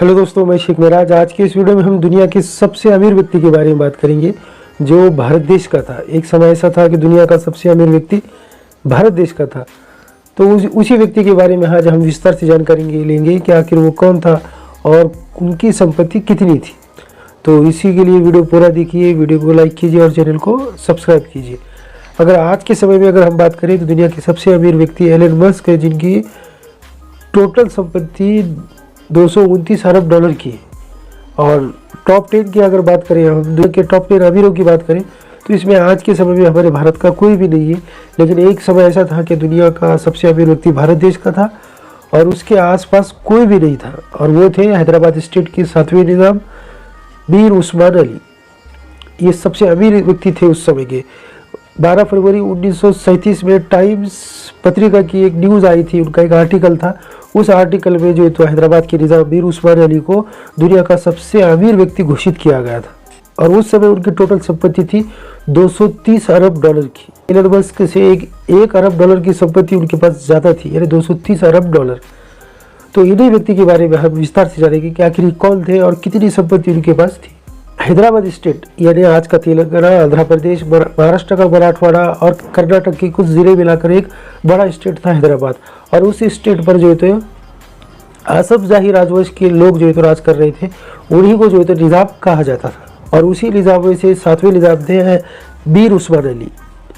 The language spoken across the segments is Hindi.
हेलो दोस्तों, मैं शेख मेराज। आज के इस वीडियो में हम दुनिया के सबसे अमीर व्यक्ति के बारे में बात करेंगे जो भारत देश का था। एक समय ऐसा था कि दुनिया का सबसे अमीर व्यक्ति भारत देश का था। तो उसी व्यक्ति के बारे में आज हम विस्तार से जानकारी लेंगे कि आखिर वो कौन था और उनकी संपत्ति कितनी थी। तो इसी के लिए वीडियो पूरा देखिए, वीडियो को लाइक कीजिए और चैनल को सब्सक्राइब कीजिए। अगर आज के समय में अगर हम बात करें तो दुनिया के सबसे अमीर व्यक्ति एलन मस्क है, जिनकी टोटल संपत्ति 229 अरब डॉलर की है। और टॉप 10 की अगर बात करें, हम दुनिया के टॉप 10 अमीरों की बात करें तो इसमें आज के समय में हमारे भारत का कोई भी नहीं है। लेकिन एक समय ऐसा था कि दुनिया का सबसे अमीर व्यक्ति भारत देश का था और उसके आसपास कोई भी नहीं था, और वो थे हैदराबाद स्टेट के 7वें निज़ाम मीर उस्मान अली। ये सबसे अमीर व्यक्ति थे उस समय के। 12 फरवरी 1937 में टाइम्स पत्रिका की एक न्यूज़ आई थी, उनका एक आर्टिकल था। उस आर्टिकल में जो तो हैदराबाद के निज़ाम मीर उस्मान अली को दुनिया का सबसे अमीर व्यक्ति घोषित किया गया था, और उस समय उनकी टोटल संपत्ति थी 230 अरब डॉलर की। एलन मस्क से एक अरब डॉलर की संपत्ति उनके पास ज़्यादा थी, यानी 230 अरब डॉलर। तो इन्हीं व्यक्ति के बारे में हम विस्तार से जानेंगे कि आखिर कौन थे और कितनी संपत्ति उनके पास थी। हैदराबाद स्टेट यानी आज का तेलंगाना, आंध्र प्रदेश, महाराष्ट्र का मराठवाड़ा और कर्नाटक के कुछ ज़िले मिलाकर एक बड़ा स्टेट था हैदराबाद। और उस स्टेट पर जो है तो आसफ जाही राजवंश के लोग जो है तो राज कर रहे थे। उन्हीं को जो है तो निज़ाम कहा जाता था, और उसी निज़ाम में से 7वें निज़ाम थे मीर उस्मान अली,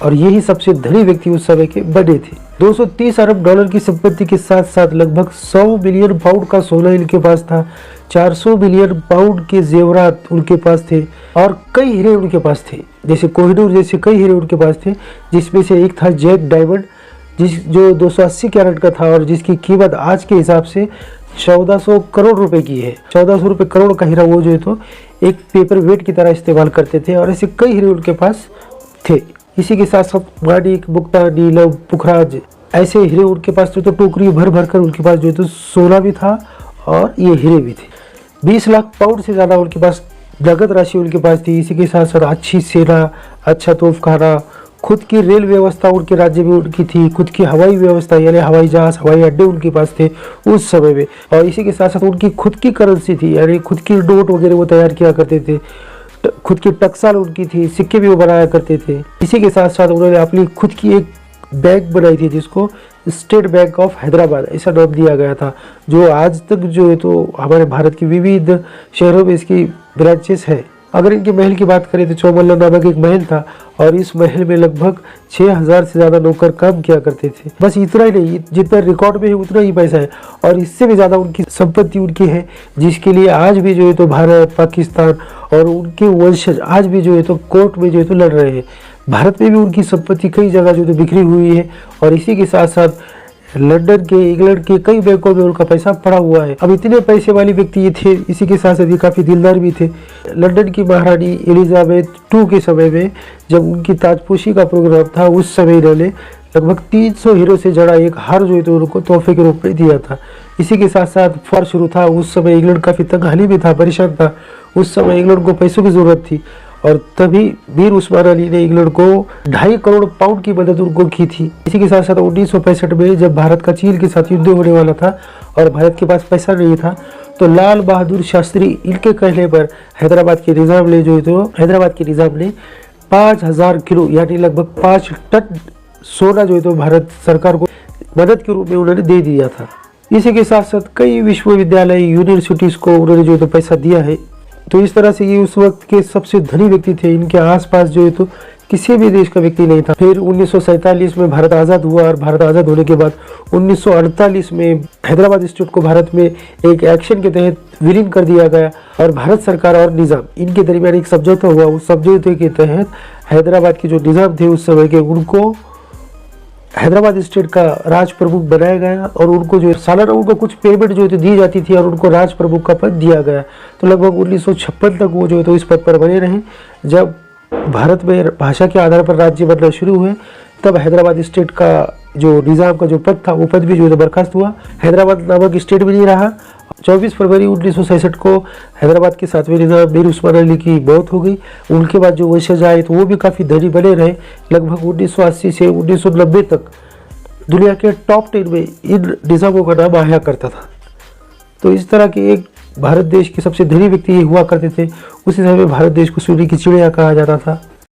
और यही सबसे धनी व्यक्ति उस समय के बने थे। 230 अरब डॉलर की संपत्ति के साथ साथ लगभग 100 बिलियन पाउंड का सोना इनके पास था। 400 बिलियन पाउंड के जेवरात उनके पास थे, और कई हीरे उनके पास थे, जैसे कोहिनूर जैसे कई हीरे उनके पास थे, जिसमें से एक था जैक डायमंड जो 280 कैरेट का था और जिसकी कीमत आज के हिसाब से 1400 करोड़ रुपए की है। 1400 रुपये करोड़ का हीरा वो जो है तो एक पेपर वेट की तरह इस्तेमाल करते थे, और ऐसे कई हीरे उनके पास थे। इसी के साथ साथ माणिक, मुक्ता, नीलम, पुखराज ऐसे हीरे उनके पास तो टोकरी भर भर कर उनके पास जो है तो सोना भी था और ये हीरे भी थे। 20 लाख पाउंड से ज़्यादा उनके पास नगद राशि उनके पास थी। इसी के साथ साथ अच्छी सेना, अच्छा तोपखाना, खुद की रेल व्यवस्था उनके राज्य में उनकी थी, खुद की हवाई व्यवस्था यानी हवाई जहाज, हवाई अड्डे उनके पास थे उस समय में। और इसी के साथ साथ उनकी खुद की करेंसी थी, यानी खुद की नोट वगैरह वो तैयार किया करते थे। खुद की टकसाल उनकी थी, सिक्के भी वो बनाया करते थे। इसी के साथ साथ उन्होंने अपनी खुद की एक बैंक बनाई थी जिसको स्टेट बैंक ऑफ हैदराबाद ऐसा नाम दिया गया था, जो आज तक जो है तो हमारे भारत की विविध शहरों में इसकी ब्रांचेस है। अगर इनके महल की बात करें तो चौमल्ला नामक एक महल था, और इस महल में लगभग 6000 से ज़्यादा नौकर काम किया करते थे। बस इतना ही नहीं, जितना रिकॉर्ड में है उतना ही पैसा है, और इससे भी ज़्यादा उनकी संपत्ति उनकी है, जिसके लिए आज भी जो है तो भारत, पाकिस्तान और उनके वंशज आज भी जो है तो कोर्ट में जो है तो लड़ रहे हैं। भारत में भी उनकी संपत्ति कई जगह जो है तो बिखरी हुई है, और इसी के साथ साथ लंदन के, इंग्लैंड के कई बैंकों में उनका पैसा पड़ा हुआ है। अब इतने पैसे वाले व्यक्ति ये थे। इसी के साथ साथ ये काफ़ी दिलदार भी थे। लंदन की महारानी एलिजाबेथ II के समय में जब उनकी ताजपोशी का प्रोग्राम था, उस समय इन्होंने लगभग 300 हीरो से जड़ा एक हार जो है तो उनको तोहफे के रूप में दिया था। इसी के साथ साथ फॉर शुरू था। उस समय इंग्लैंड काफ़ी तंगहाली में था, परेशान था। उस समय इंग्लैंड को पैसों की ज़रूरत थी, और तभी मीर उस्मान अली ने इंग्लैंड को 2.5 करोड़ पाउंड की मदद उनको की थी। इसी के साथ साथ 1965 में जब भारत का चीन के साथ युद्ध होने वाला था और भारत के पास पैसा नहीं था, तो लाल बहादुर शास्त्री इनके कहने पर हैदराबाद के निज़ाम ने 5000 किलो यानी लगभग 5 टन सोना जो है तो भारत सरकार को मदद के रूप में उन्होंने दे दिया था। इसी के साथ साथ कई विश्वविद्यालय, यूनिवर्सिटीज़ को उन्होंने जो है तो पैसा दिया है। तो इस तरह से ये उस वक्त के सबसे धनी व्यक्ति थे। इनके आसपास जो है तो किसी भी देश का व्यक्ति नहीं था। फिर 1947 में भारत आज़ाद हुआ, और भारत आज़ाद होने के बाद 1948 में हैदराबाद स्टेट को भारत में एक एक्शन के तहत विलीन कर दिया गया, और भारत सरकार और निज़ाम इनके दरमियान एक समझौता हुआ। उस समझौते के तहत हैदराबाद के जो निज़ाम थे उस समय के, उनको हैदराबाद स्टेट का राज प्रमुख बनाया गया, और उनको जो सालाना उनको कुछ पेमेंट जो है दी जाती थी, और उनको राज प्रमुख का पद दिया गया। तो लगभग 1956 तक वो जो है तो इस पद पर बने रहे। जब भारत में भाषा के आधार पर राज्य बनना शुरू हुए, तब हैदराबाद स्टेट का जो निज़ाम का जो पद था वो पद भी जो है बर्खास्त हुआ। हैदराबाद नामक स्टेट भी नहीं रहा। 24 फरवरी 1967 को हैदराबाद के 7वें निज़ाम मीर उस्मान अली की मौत हो गई। उनके बाद जो वंशज आए तो वो भी काफ़ी धनी बने रहे। लगभग 1980 से 1990 तक दुनिया के टॉप 10 में इन निज़ामों का नाम आया करता था। तो इस तरह की एक भारत देश के सबसे धनी व्यक्ति हुआ करते थे। उसी समय भारत देश को सूर्य की चिड़िया कहा जाता था।